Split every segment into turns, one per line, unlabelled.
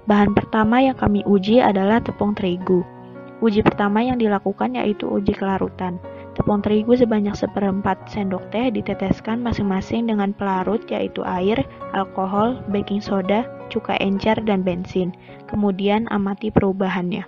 Bahan pertama yang kami uji adalah tepung terigu. Uji pertama yang dilakukan yaitu uji kelarutan. Tepung terigu sebanyak 1/4 sendok teh diteteskan masing-masing dengan pelarut yaitu air, alkohol, baking soda, cuka encer, dan bensin. Kemudian amati perubahannya.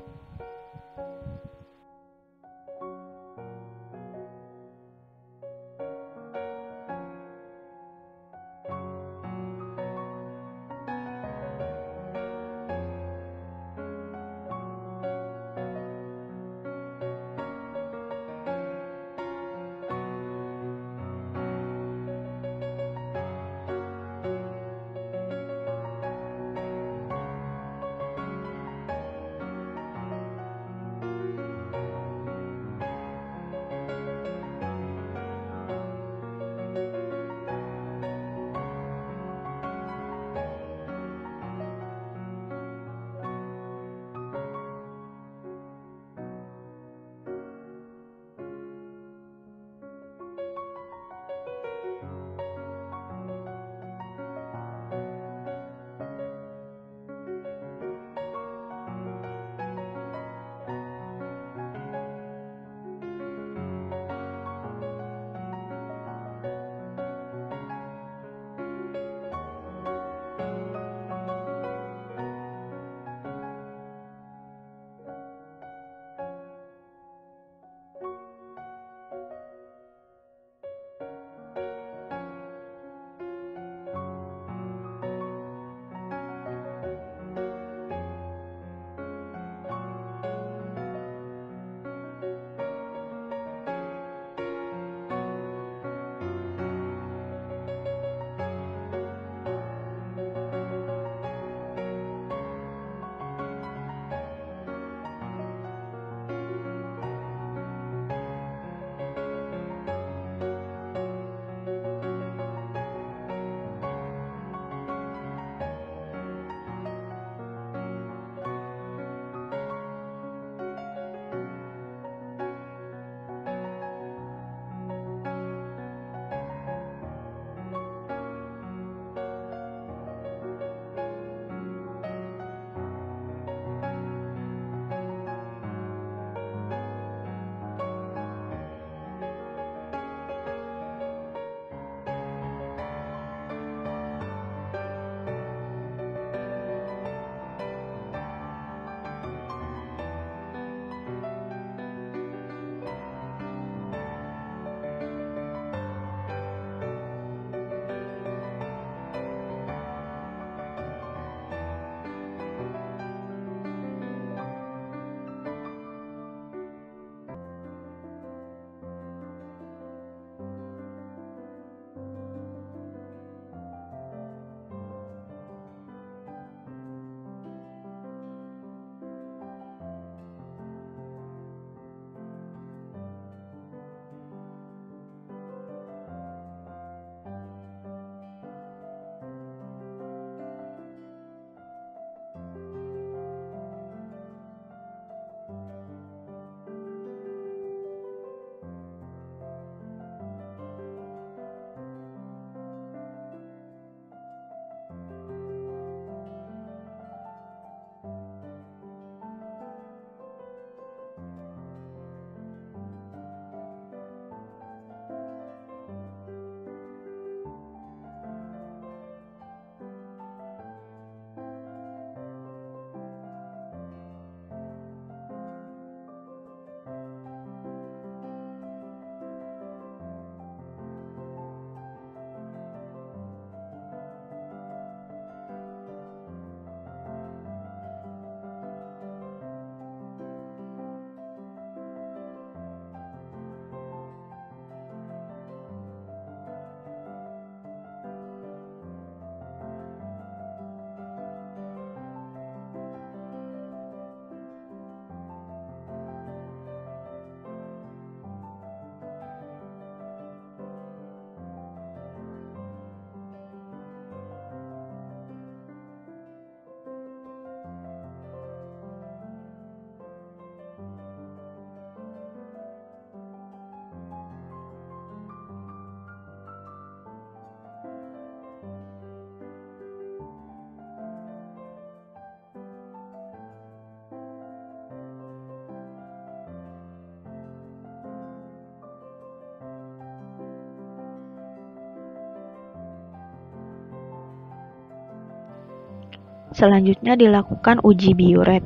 Selanjutnya dilakukan uji biuret.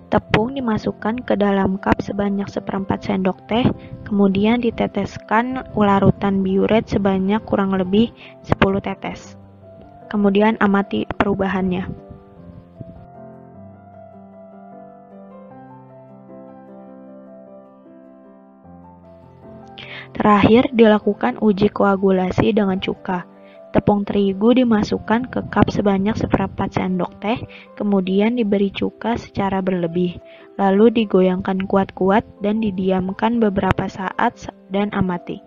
Tepung dimasukkan ke dalam cup sebanyak 1/4 sendok teh, kemudian diteteskan larutan biuret sebanyak kurang lebih 10 tetes. Kemudian amati perubahannya. Terakhir, dilakukan uji koagulasi dengan cuka. Tepung terigu dimasukkan ke cup sebanyak 1/4 sendok teh, kemudian diberi cuka secara berlebih, lalu digoyangkan kuat-kuat dan didiamkan beberapa saat dan amati.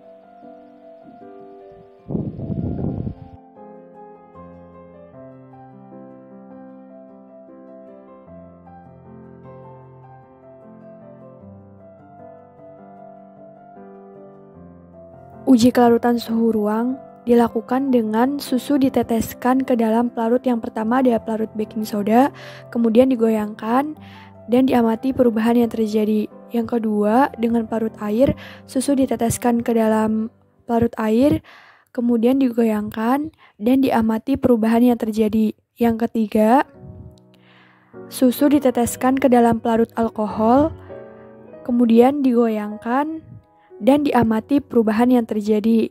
Uji kelarutan suhu ruang dilakukan dengan susu diteteskan ke dalam pelarut. Yang pertama ada pelarut baking soda, kemudian digoyangkan dan diamati perubahan yang terjadi. Yang kedua, dengan pelarut air, susu diteteskan ke dalam pelarut air, kemudian digoyangkan dan diamati perubahan yang terjadi. Yang ketiga, susu diteteskan ke dalam pelarut alkohol, kemudian digoyangkan dan diamati perubahan yang terjadi.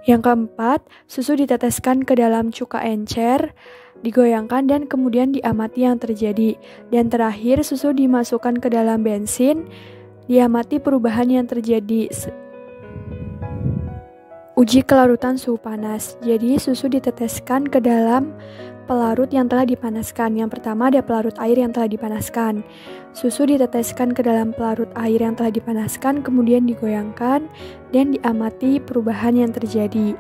Yang keempat, susu diteteskan ke dalam cuka encer, digoyangkan dan kemudian diamati yang terjadi. Dan terakhir, susu dimasukkan ke dalam bensin, diamati perubahan yang terjadi. Uji kelarutan suhu panas. Jadi, susu diteteskan ke dalam pelarut yang telah dipanaskan. Yang pertama ada pelarut air yang telah dipanaskan. Susu diteteskan ke dalam pelarut air yang telah dipanaskan, kemudian digoyangkan dan diamati perubahan yang terjadi.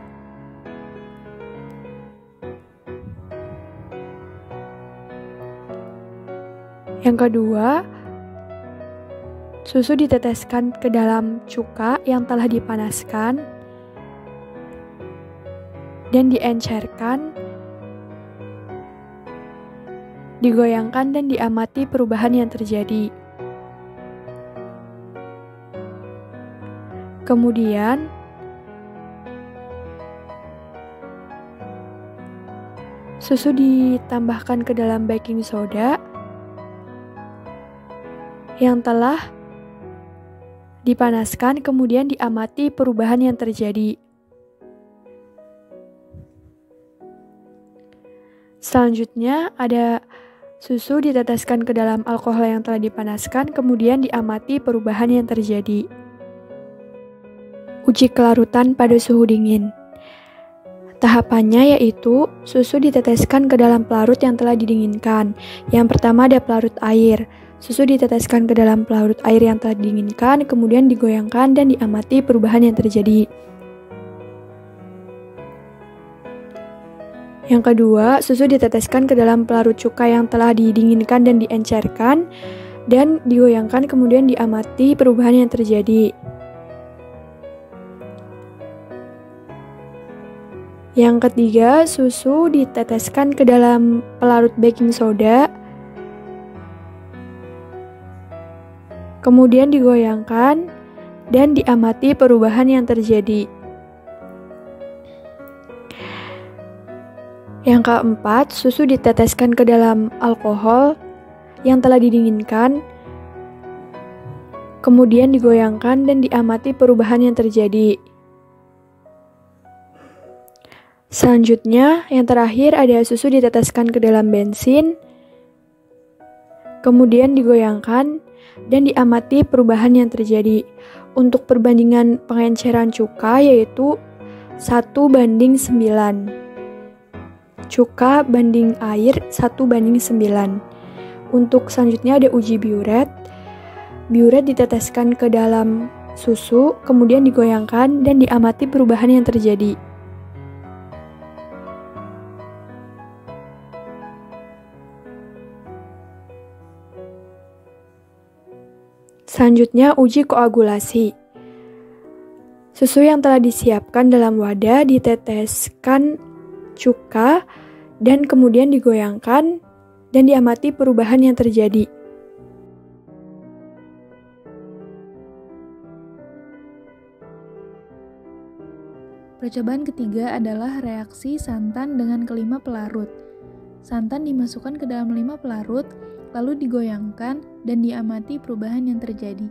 Yang kedua, susu diteteskan ke dalam cuka yang telah dipanaskan dan diencerkan, digoyangkan dan diamati perubahan yang terjadi. Kemudian, susu ditambahkan ke dalam baking soda yang telah dipanaskan, kemudian diamati perubahan yang terjadi. Selanjutnya ada susu diteteskan ke dalam alkohol yang telah dipanaskan, kemudian diamati perubahan yang terjadi. Uji kelarutan pada suhu dingin. Tahapannya yaitu susu diteteskan ke dalam pelarut yang telah didinginkan. Yang pertama ada pelarut air. Susu diteteskan ke dalam pelarut air yang telah didinginkan, kemudian digoyangkan dan diamati perubahan yang terjadi. Yang kedua, susu diteteskan ke dalam pelarut cuka yang telah didinginkan dan diencerkan dan digoyangkan, kemudian diamati perubahan yang terjadi. Yang ketiga, susu diteteskan ke dalam pelarut baking soda, kemudian digoyangkan dan diamati perubahan yang terjadi. Yang keempat, susu diteteskan ke dalam alkohol yang telah didinginkan, kemudian digoyangkan dan diamati perubahan yang terjadi. Selanjutnya, yang terakhir ada susu diteteskan ke dalam bensin, kemudian digoyangkan dan diamati perubahan yang terjadi. Untuk perbandingan pengenceran cuka yaitu 1:9. Cuka banding air 1:9. Untuk selanjutnya ada uji biuret. Biuret diteteskan ke dalam susu, kemudian digoyangkan dan diamati perubahan yang terjadi. Selanjutnya uji koagulasi. Susu yang telah disiapkan dalam wadah diteteskan cuka dan kemudian digoyangkan dan diamati perubahan yang terjadi.
Percobaan ketiga adalah reaksi santan dengan kelima pelarut. Santan dimasukkan ke dalam 5 pelarut, lalu digoyangkan dan diamati perubahan yang terjadi.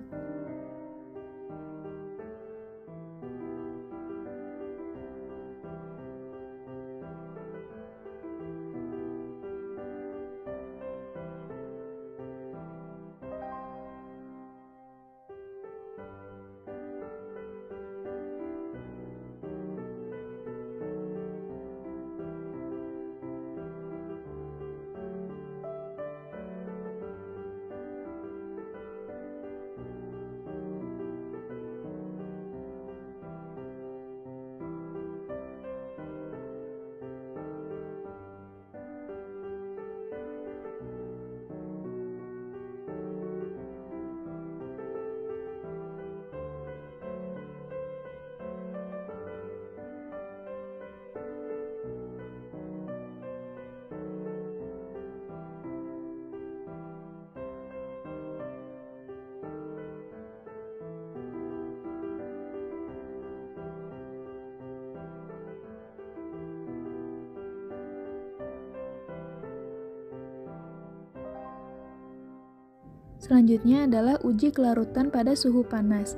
Selanjutnya adalah uji kelarutan pada suhu panas.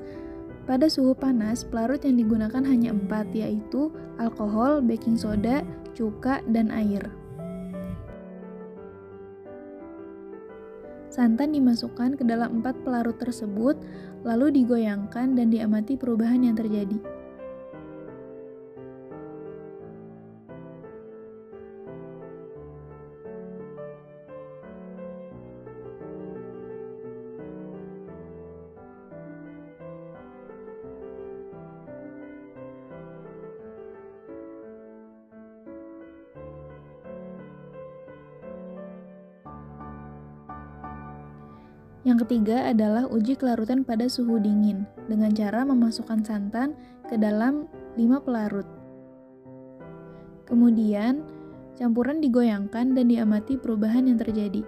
Pada suhu panas, pelarut yang digunakan hanya 4, yaitu alkohol, baking soda, cuka, dan air. Santan dimasukkan ke dalam 4 pelarut tersebut, lalu digoyangkan dan diamati perubahan yang terjadi. Yang ketiga adalah uji kelarutan pada suhu dingin dengan cara memasukkan santan ke dalam 5 pelarut. Kemudian, campuran digoyangkan dan diamati perubahan yang terjadi.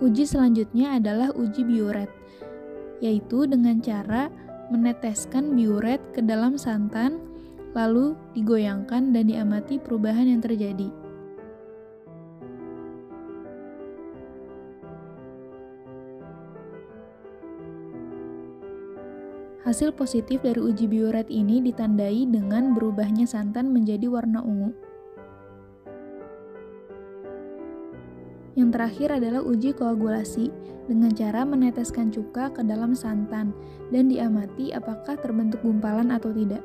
Uji selanjutnya adalah uji biuret, yaitu dengan cara meneteskan biuret ke dalam santan, lalu digoyangkan dan diamati perubahan yang terjadi. Hasil positif dari uji biuret ini ditandai dengan berubahnya santan menjadi warna ungu. Yang terakhir adalah uji koagulasi dengan cara meneteskan cuka ke dalam santan dan diamati apakah terbentuk gumpalan atau tidak.